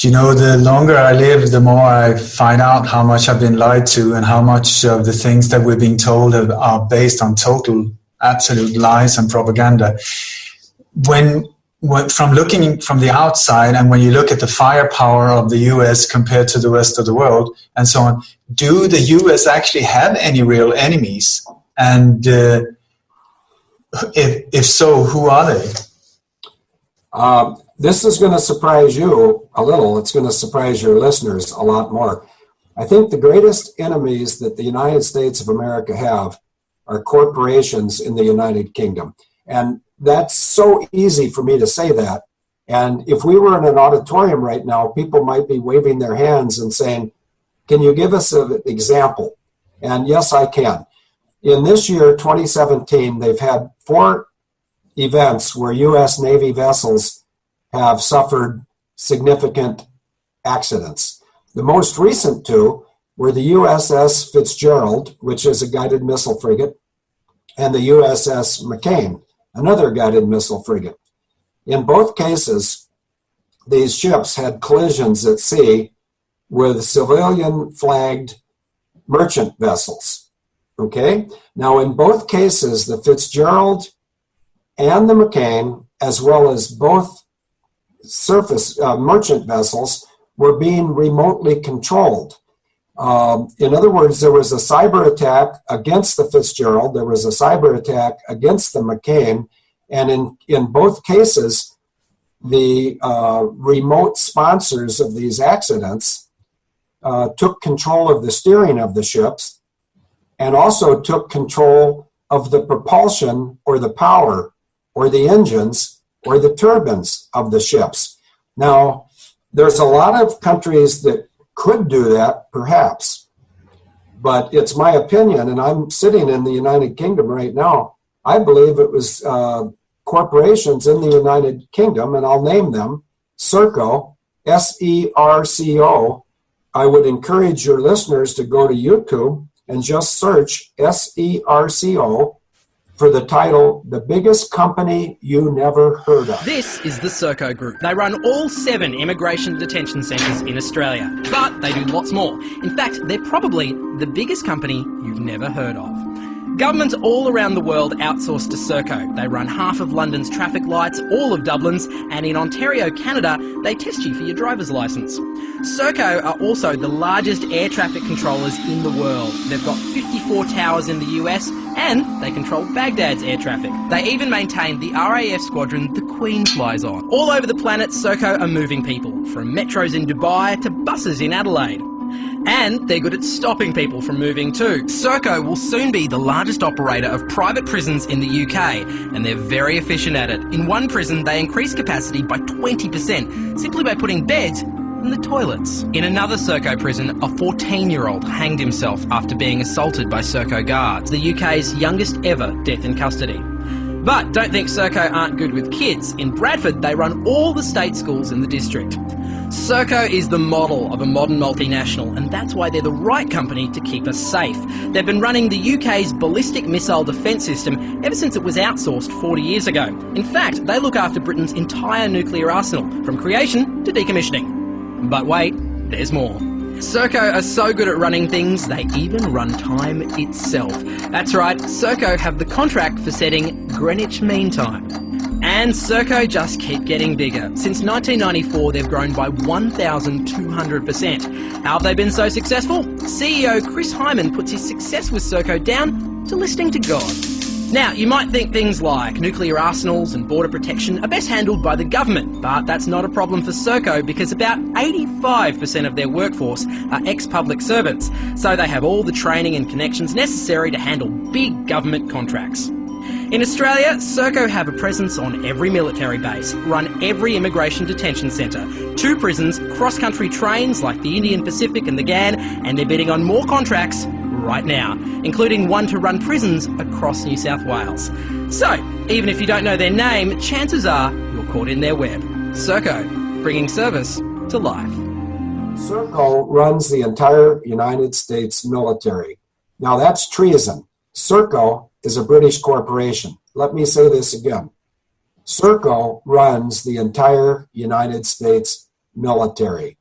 you know, the longer I live, the more I find out how much I've been lied to and how much of the things that we're being told are based on total, absolute lies and propaganda. When from looking from the outside, and when you look at the firepower of the US compared to the rest of the world and so on, do the US actually have any real enemies? And if so, who are they? This is going to surprise you a little. It's going to surprise your listeners a lot more. I think the greatest enemies that the United States of America have are corporations in the United Kingdom. And that's so easy for me to say that. And if we were in an auditorium right now, people might be waving their hands and saying, can you give us an example? And yes, I can. In this year, 2017, they've had 4 events where U.S. Navy vessels have suffered significant accidents. The most recent 2 were the USS Fitzgerald, which is a guided missile frigate, and the USS McCain, another guided missile frigate. In both cases, these ships had collisions at sea with civilian-flagged merchant vessels. Okay? Now, in both cases, the Fitzgerald and the McCain, as well as both surface merchant vessels, were being remotely controlled. In other words, there was a cyber attack against the Fitzgerald, there was a cyber attack against the McCain, and in both cases, the remote sponsors of these accidents took control of the steering of the ships and also took control of the propulsion or the power or the engines or the turbines of the ships. Now, there's a lot of countries that could do that, perhaps, but it's my opinion, and I'm sitting in the United Kingdom right now. I believe it was corporations in the United Kingdom, and I'll name them, Serco, S-E-R-C-O. I would encourage your listeners to go to YouTube and just search S-E-R-C-O for the title, The Biggest Company You Never Heard Of. This is the Serco Group. They run all 7 immigration detention centres in Australia, but they do lots more. In fact, they're probably the biggest company you've never heard of. Governments all around the world outsource to Serco. They run half of London's traffic lights, all of Dublin's, and in Ontario, Canada, they test you for your driver's licence. Serco are also the largest air traffic controllers in the world. They've got 54 towers in the US, and they control Baghdad's air traffic. They even maintain the RAF squadron the Queen flies on. All over the planet, Serco are moving people, from metros in Dubai to buses in Adelaide. And they're good at stopping people from moving too. Serco will soon be the largest operator of private prisons in the UK, and they're very efficient at it. In one prison, they increase capacity by 20% simply by putting beds in the toilets. In another Serco prison, a 14-year-old hanged himself after being assaulted by Serco guards, the UK's youngest ever death in custody. But don't think Serco aren't good with kids. In Bradford, they run all the state schools in the district. Serco is the model of a modern multinational, and that's why they're the right company to keep us safe. They've been running the UK's ballistic missile defence system ever since it was outsourced 40 years ago. In fact, they look after Britain's entire nuclear arsenal, from creation to decommissioning. But wait, there's more. Serco are so good at running things, they even run time itself. That's right, Serco have the contract for setting Greenwich Mean Time. And Serco just keep getting bigger. Since 1994, they've grown by 1,200%. How have they been so successful? CEO Chris Hyman puts his success with Serco down to listening to God. Now, you might think things like nuclear arsenals and border protection are best handled by the government, but that's not a problem for Serco because about 85% of their workforce are ex-public servants, so they have all the training and connections necessary to handle big government contracts. In Australia, Serco have a presence on every military base, run every immigration detention centre, 2 prisons, cross-country trains like the Indian Pacific and the GAN, and they're bidding on more contracts right now, including one to run prisons across New South Wales. So, even if you don't know their name, chances are you're caught in their web. Serco, bringing service to life. Serco runs the entire United States military. Now that's treason. Serco is a British corporation. Let me say this again. Serco runs the entire United States military.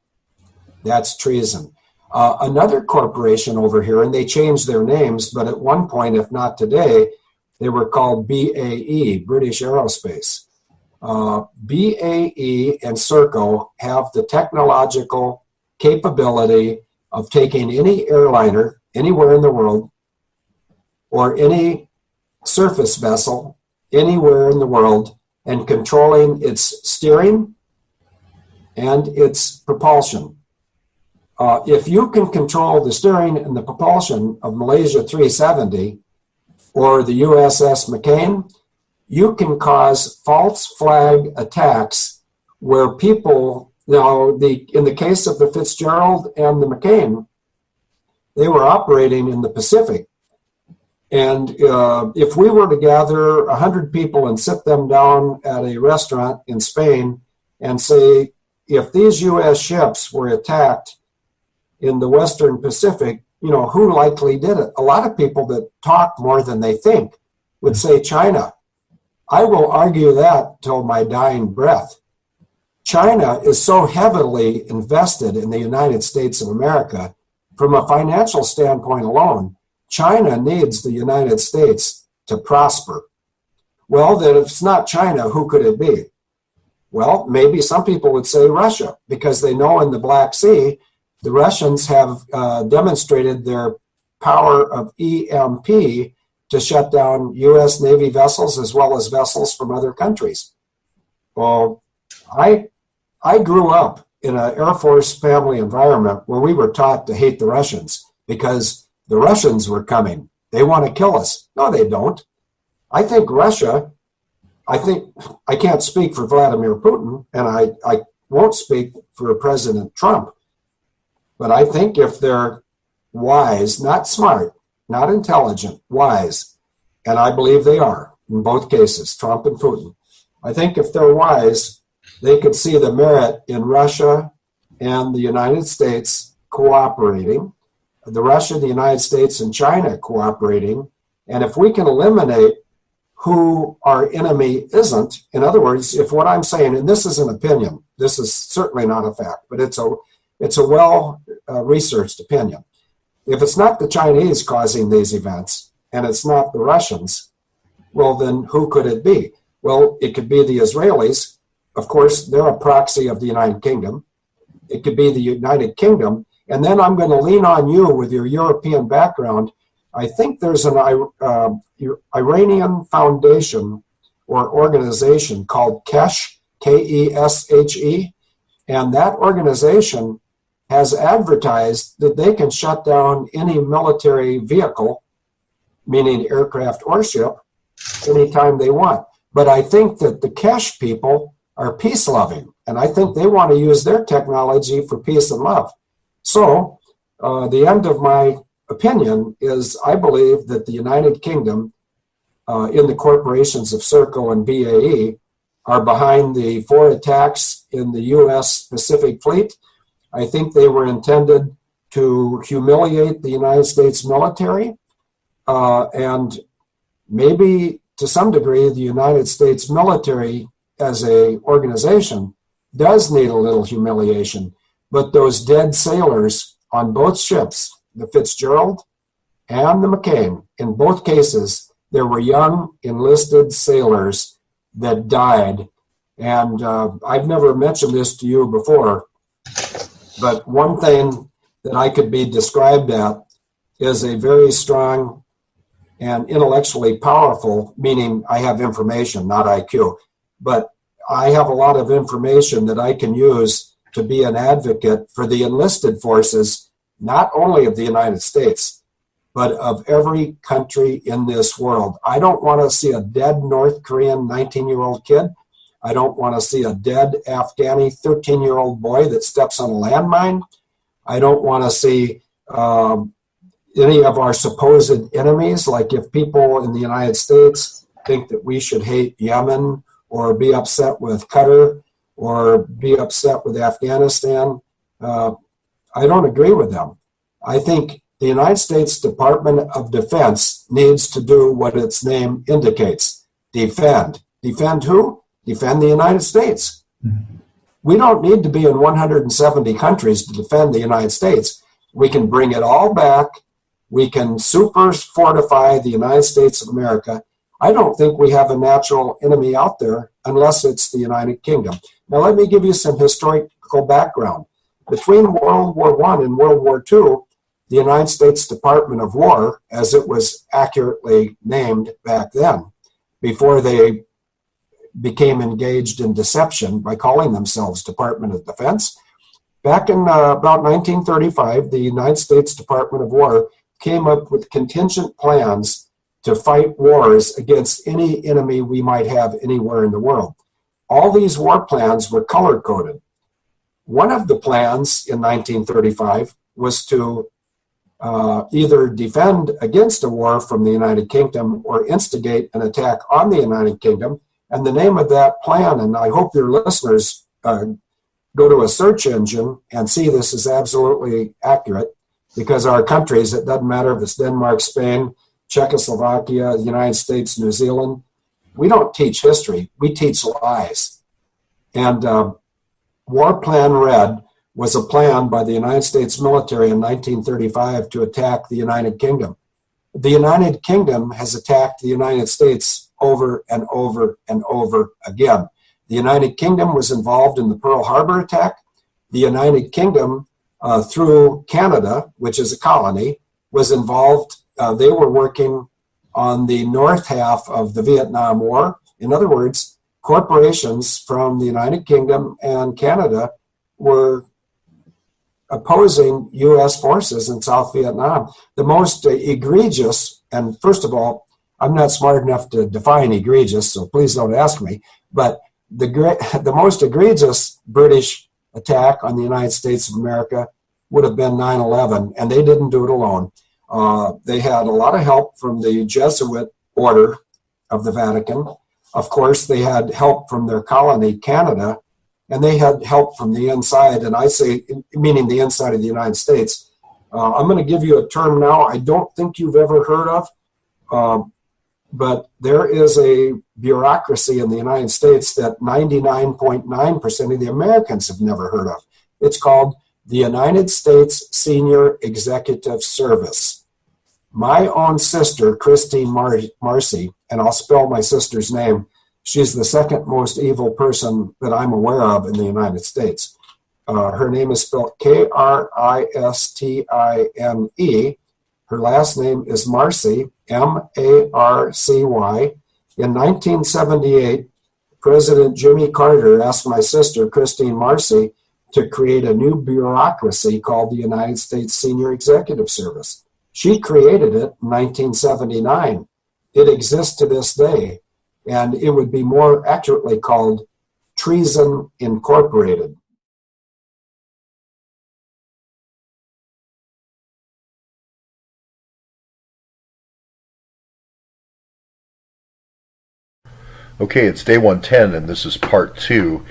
That's treason. Another corporation over here, and they changed their names, but at one point, if not today, they were called BAE, British Aerospace. BAE and Serco have the technological capability of taking any airliner anywhere in the world or any surface vessel anywhere in the world and controlling its steering and its propulsion. If you can control the steering and the propulsion of Malaysia 370 or the USS McCain, you can cause false flag attacks where people, in the case of the Fitzgerald and the McCain, they were operating in the Pacific. And if we were to gather 100 people and sit them down at a restaurant in Spain and say, if these U.S. ships were attacked in the Western Pacific, who likely did it? A lot of people that talk more than they think would say China. I will argue that till my dying breath. China is so heavily invested in the United States of America. From a financial standpoint alone, China needs the United States to prosper. Well, then if it's not China, who could it be? Well, maybe some people would say Russia, because they know in the Black Sea, the Russians have demonstrated their power of EMP to shut down U.S. Navy vessels as well as vessels from other countries. Well, I grew up in an Air Force family environment where we were taught to hate the Russians because the Russians were coming. They want to kill us. No, they don't. I think I can't speak for Vladimir Putin, and I won't speak for President Trump. But I think if they're wise, not smart, not intelligent, wise, and I believe they are in both cases, Trump and Putin. I think if they're wise, they could see the merit in Russia and the United States cooperating, the United States, and China cooperating. And if we can eliminate who our enemy isn't, in other words, if what I'm saying, and this is an opinion, this is certainly not a fact, but it's a well-researched opinion. If it's not the Chinese causing these events, and it's not the Russians, well, then who could it be? Well, it could be the Israelis. Of course, they're a proxy of the United Kingdom. It could be the United Kingdom. And then I'm going to lean on you with your European background. I think there's an Iranian foundation or organization called KESH, K-E-S-H-E, and that organization has advertised that they can shut down any military vehicle, meaning aircraft or ship, anytime they want. But I think that the KESH people are peace-loving, and I think they want to use their technology for peace and love. So the end of my opinion is I believe that the United Kingdom, in the corporations of Serco and BAE, are behind the 4 attacks in the U.S. Pacific Fleet. I think they were intended to humiliate the United States military, and maybe to some degree the United States military as an organization does need a little humiliation. But those dead sailors on both ships, the Fitzgerald and the McCain, in both cases, there were young enlisted sailors that died. And I've never mentioned this to you before, but one thing that I could be described at is a very strong and intellectually powerful, meaning I have information, not IQ, but I have a lot of information that I can use to be an advocate for the enlisted forces, not only of the United States, but of every country in this world. I don't want to see a dead North Korean 19-year-old kid. I don't want to see a dead Afghani 13-year-old boy that steps on a landmine. I don't want to see any of our supposed enemies, like if people in the United States think that we should hate Yemen or be upset with Qatar or be upset with Afghanistan. I don't agree with them. I think the United States Department of Defense needs to do what its name indicates: defend. Defend who? Defend the United States. We don't need to be in 170 countries to defend the United States. We can bring it all back. We can super fortify the United States of America. I don't think we have a natural enemy out there unless it's the United Kingdom. Now, let me give you some historical background. Between World War I and World War II, the United States Department of War, as it was accurately named back then, before they became engaged in deception by calling themselves Department of Defense, back in about 1935, the United States Department of War came up with contingent plans to fight wars against any enemy we might have anywhere in the world. All these war plans were color-coded. One of the plans in 1935 was to either defend against a war from the United Kingdom or instigate an attack on the United Kingdom. And the name of that plan, and I hope your listeners go to a search engine and see this is absolutely accurate, because our countries, it doesn't matter if it's Denmark, Spain, Czechoslovakia, the United States, New Zealand, we don't teach history, we teach lies. And War Plan Red was a plan by the United States military in 1935 to attack the United Kingdom. The United Kingdom has attacked the United States over and over and over again. The United Kingdom was involved in the Pearl Harbor attack. The United Kingdom, through Canada, which is a colony, was involved. They were working on the north half of the Vietnam War. In other words, corporations from the United Kingdom and Canada were opposing U.S. forces in South Vietnam. The most egregious, and first of all, I'm not smart enough to define egregious, so please don't ask me, but the most egregious British attack on the United States of America would have been 9/11, and they didn't do it alone. They had a lot of help from the Jesuit order of the Vatican. Of course, they had help from their colony, Canada, and they had help from the inside, and I say, meaning the inside of the United States. I'm going to give you a term now I don't think you've ever heard of, but there is a bureaucracy in the United States that 99.9% of the Americans have never heard of. It's called the United States Senior Executive Service. My own sister, Christine Marcy, and I'll spell my sister's name, she's the second most evil person that I'm aware of in the United States. Her name is spelled Kristine. Her last name is Marcy, Marcy. In 1978, President Jimmy Carter asked my sister, Christine Marcy, to create a new bureaucracy called the United States Senior Executive Service. She created it in 1979. It exists to this day, and it would be more accurately called Treason Incorporated. Okay, it's day 110, and this is part 2.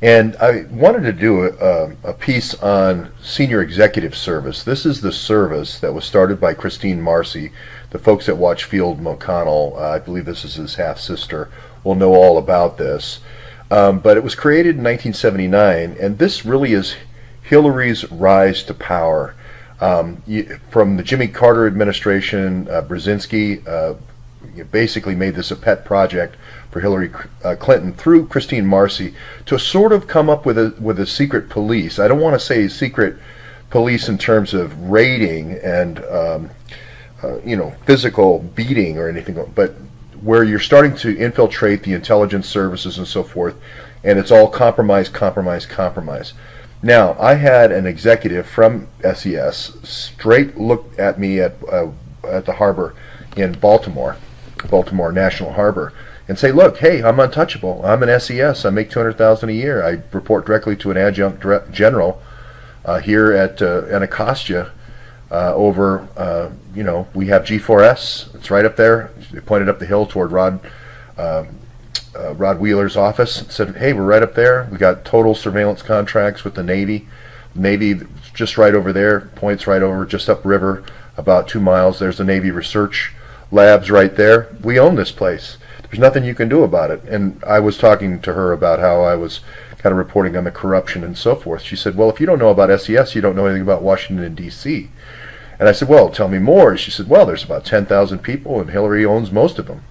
And I wanted to do a piece on Senior Executive Service. This is the service that was started by Christine Marcy. The folks that watch Field McConnell, I believe this is his half-sister, will know all about this. But it was created in 1979, and this really is Hillary's rise to power. From the Jimmy Carter administration, Brzezinski basically made this a pet project for Hillary Clinton through Christine Marcy to sort of come up with a secret police. I don't want to say secret police in terms of raiding and physical beating or anything, but where you're starting to infiltrate the intelligence services and so forth, and it's all compromise. Now, I had an executive from SES straight look at me at the harbor in Baltimore National Harbor, and say, look, hey, I'm untouchable. I'm an SES. I make $200,000 a year. I report directly to an adjunct general here at Anacostia. We have G4S. It's right up there. They pointed up the hill toward Rod Wheeler's office. Said, hey, we're right up there. We got total surveillance contracts with the Navy. Navy just right over there. Points right over, just upriver, about 2 miles. There's the Navy Research Labs right there. We own this place. There's nothing you can do about it. And I was talking to her about how I was kind of reporting on the corruption and so forth. She said, well, if you don't know about SES, you don't know anything about Washington, D.C. And I said, well, tell me more. She said, well, there's about 10,000 people, and Hillary owns most of them.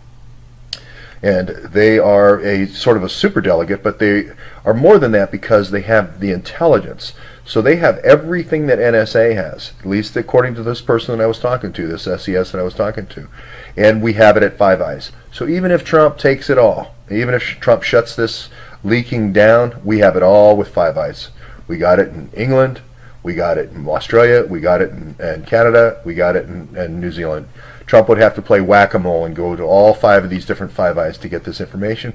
And they are a sort of a superdelegate, but they are more than that because they have the intelligence. So they have everything that NSA has, at least according to this person that I was talking to, this SES that I was talking to. And we have it at Five Eyes. So even if Trump takes it all, even if Trump shuts this leaking down, we have it all with Five Eyes. We got it in England, we got it in Australia, we got it in Canada, we got it in New Zealand. Trump would have to play whack-a-mole and go to all 5 of these different Five Eyes to get this information.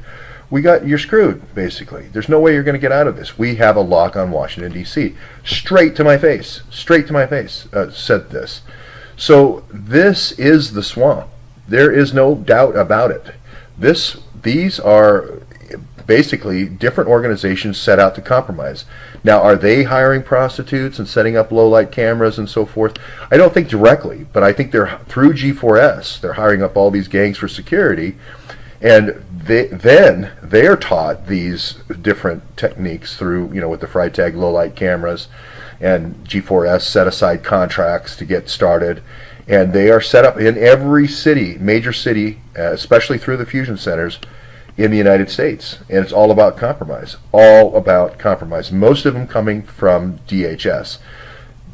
You're screwed, basically. There's no way you're going to get out of this. We have a lock on Washington, D.C. Straight to my face, said this. So this is the swamp. There is no doubt about it. These are basically different organizations set out to compromise. Now, are they hiring prostitutes and setting up low-light cameras and so forth? I don't think directly, but I think they're through G4S. They're hiring up all these gangs for security, and they are taught these different techniques through, with the Freitag low-light cameras, and G4S set aside contracts to get started, and they are set up in every city, major city, especially through the fusion centers, in the United States, and it's all about compromise. All about compromise. Most of them coming from DHS.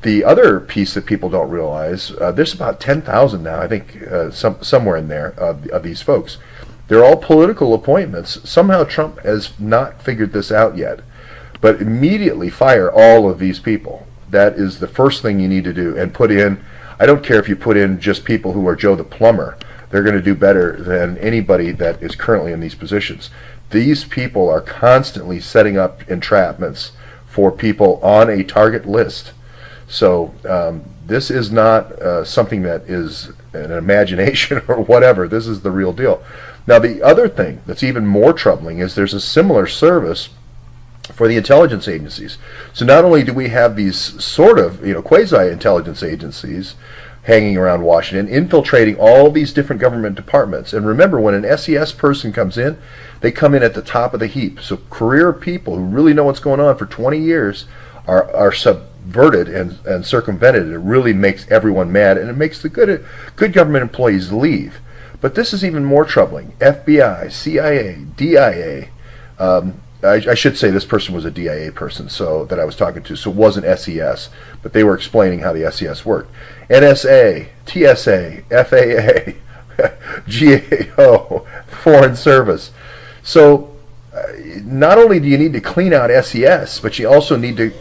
The other piece that people don't realize, there's about 10,000 now, I think, somewhere in there, of these folks. They're all political appointments. Somehow Trump has not figured this out yet. But immediately fire all of these people. That is the first thing you need to do. And put in, I don't care if you put in just people who are Joe the plumber. They're going to do better than anybody that is currently in these positions. These people are constantly setting up entrapments for people on a target list. So this is not something that is an imagination or whatever. This is the real deal. Now, the other thing that's even more troubling is there's a similar service for the intelligence agencies. So not only do we have these sort of quasi-intelligence agencies hanging around Washington, infiltrating all these different government departments. And remember, when an SES person comes in, they come in at the top of the heap. So career people who really know what's going on for 20 years are subverted and circumvented. It really makes everyone mad, and it makes the good government employees leave. But this is even more troubling. FBI, CIA, DIA. I should say this person was a DIA person that I was talking to, so it wasn't SES, but they were explaining how the SES worked. NSA, TSA, FAA, GAO, Foreign Service. So not only do you need to clean out SES, but you also need to,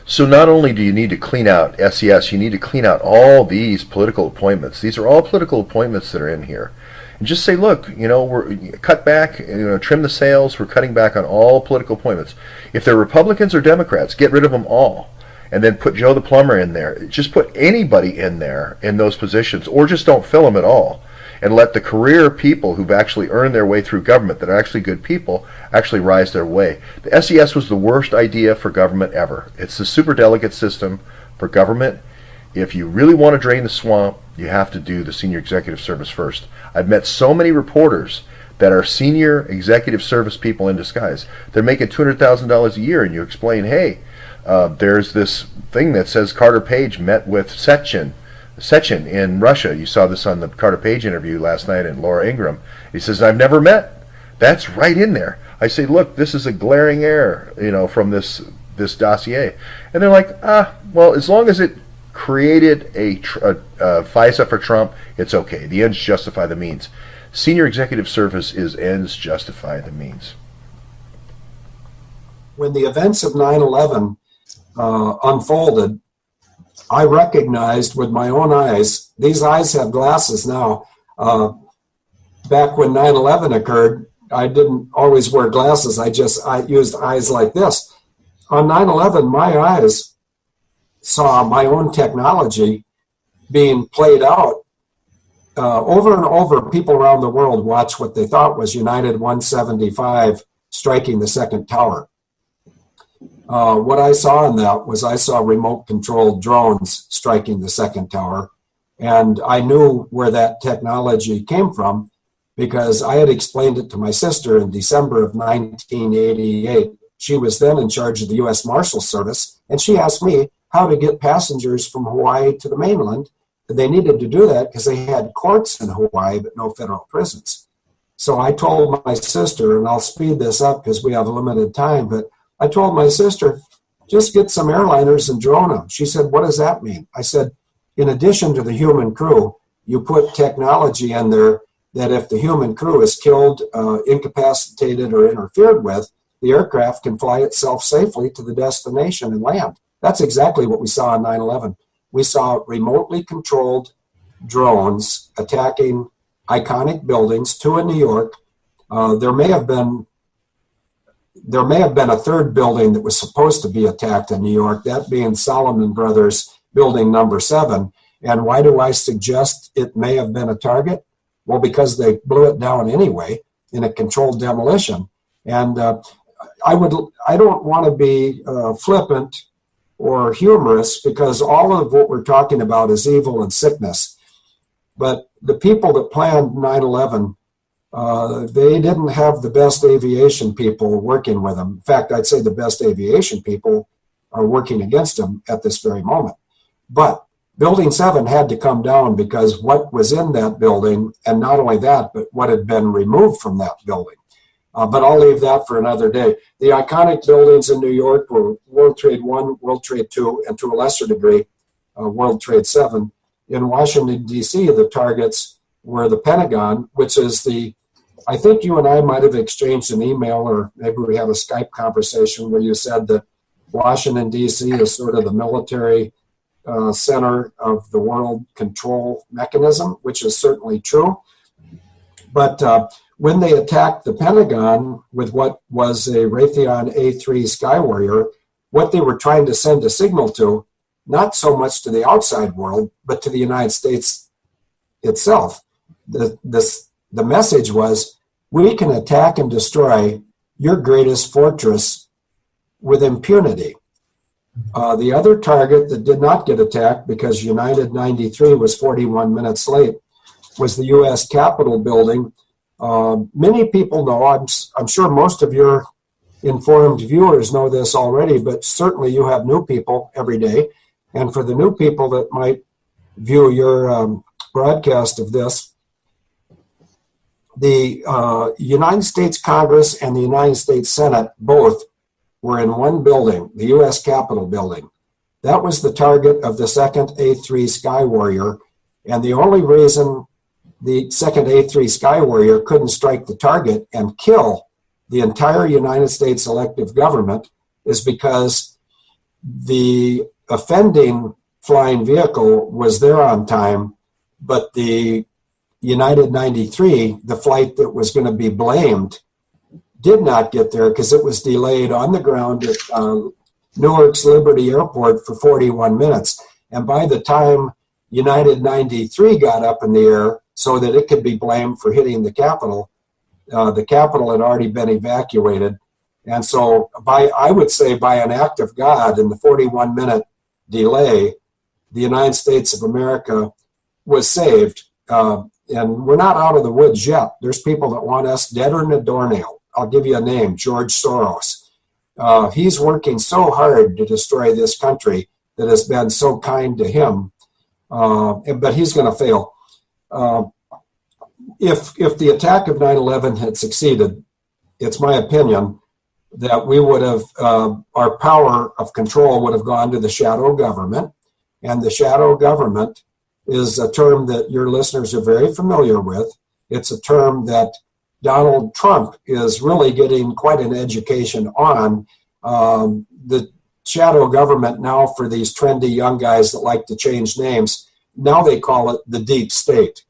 so not only do you need to clean out SES, you need to clean out all these political appointments. These are all political appointments that are in here. And just say, look, we're cut back, trim the sails. We're cutting back on all political appointments. If they're Republicans or Democrats, get rid of them all, and then put Joe the plumber in there. Just put anybody in there in those positions, or just don't fill them at all, and let the career people who've actually earned their way through government, that are actually good people, actually rise their way. The SES was the worst idea for government ever. It's the superdelegate system for government. If you really want to drain the swamp, you have to do the senior executive service first. I've met so many reporters that are senior executive service people in disguise. They're making $200,000 a year, and you explain, hey, there's this thing that says Carter Page met with Sechin in Russia. You saw this on the Carter Page interview last night, and Laura Ingraham. He says, I've never met. That's right in there. I say, look, this is a glaring error, from this dossier. And they're like, well, as long as it created a FISA for Trump, it's okay. The ends justify the means. Senior executive service is ends justify the means. When the events of 9/11 unfolded, I recognized with my own eyes, these eyes have glasses now. Back when 9/11 occurred, I didn't always wear glasses. I used eyes like this. On 9/11, my eyes saw my own technology being played out. Over and over, people around the world watched what they thought was United 175 striking the second tower. What I saw in that was I saw remote-controlled drones striking the second tower, and I knew where that technology came from because I had explained it to my sister in December of 1988. She was then in charge of the U.S. Marshal Service, and she asked me how to get passengers from Hawaii to the mainland. They needed to do that because they had courts in Hawaii, but no federal prisons. So I told my sister, and I'll speed this up because we have limited time, but I told my sister, just get some airliners and drone them. She said, what does that mean? I said, in addition to the human crew, you put technology in there that if the human crew is killed, incapacitated, or interfered with, the aircraft can fly itself safely to the destination and land. That's exactly what we saw on 9/11. We saw remotely controlled drones attacking iconic buildings, two in New York. There may have been a third building that was supposed to be attacked in New York, that being Solomon Brothers building number 7. And why do I suggest it may have been a target? Well, because they blew it down anyway in a controlled demolition. And I don't want to be flippant or humorous, because all of what we're talking about is evil and sickness. But the people that planned 9/11, they didn't have the best aviation people working with them. In fact, I'd say the best aviation people are working against them at this very moment. But Building 7 had to come down because what was in that building, and not only that, but what had been removed from that building. But I'll leave that for another day. The iconic buildings in New York were World Trade 1, World Trade 2, and to a lesser degree, World Trade 7. In Washington, D.C., the targets were the Pentagon, which is I think you and I might have exchanged an email, or maybe we had a Skype conversation where you said that Washington, D.C. is sort of the military center of the world control mechanism, which is certainly true. But when they attacked the Pentagon with what was a Raytheon A3 Skywarrior, what they were trying to send a signal to, not so much to the outside world, but to the United States itself. The message was, we can attack and destroy your greatest fortress with impunity. The other target that did not get attacked, because United 93 was 41 minutes late, was the U.S. Capitol building. Many people know, I'm sure most of your informed viewers know this already, but certainly you have new people every day. And for the new people that might view your broadcast of this, the United States Congress and the United States Senate both were in one building, the U.S. Capitol building. That was the target of the second A3 Skywarrior, and the only reason the second A3 Skywarrior couldn't strike the target and kill the entire United States elective government is because the offending flying vehicle was there on time, but the United 93, the flight that was going to be blamed, did not get there because it was delayed on the ground at Newark's Liberty Airport for 41 minutes. And by the time United 93 got up in the air so that it could be blamed for hitting the Capitol had already been evacuated. And so I would say by an act of God, in the 41-minute delay, the United States of America was saved. And we're not out of the woods yet. There's people that want us deader than a doornail. I'll give you a name, George Soros. He's working so hard to destroy this country that has been so kind to him, but he's going to fail. If the attack of 9/11 had succeeded, it's my opinion that we would have, our power of control would have gone to the shadow government. And the shadow government is a term that your listeners are very familiar with. It's a term that Donald Trump is really getting quite an education on. The shadow government now, for these trendy young guys that like to change names, now they call it the deep state.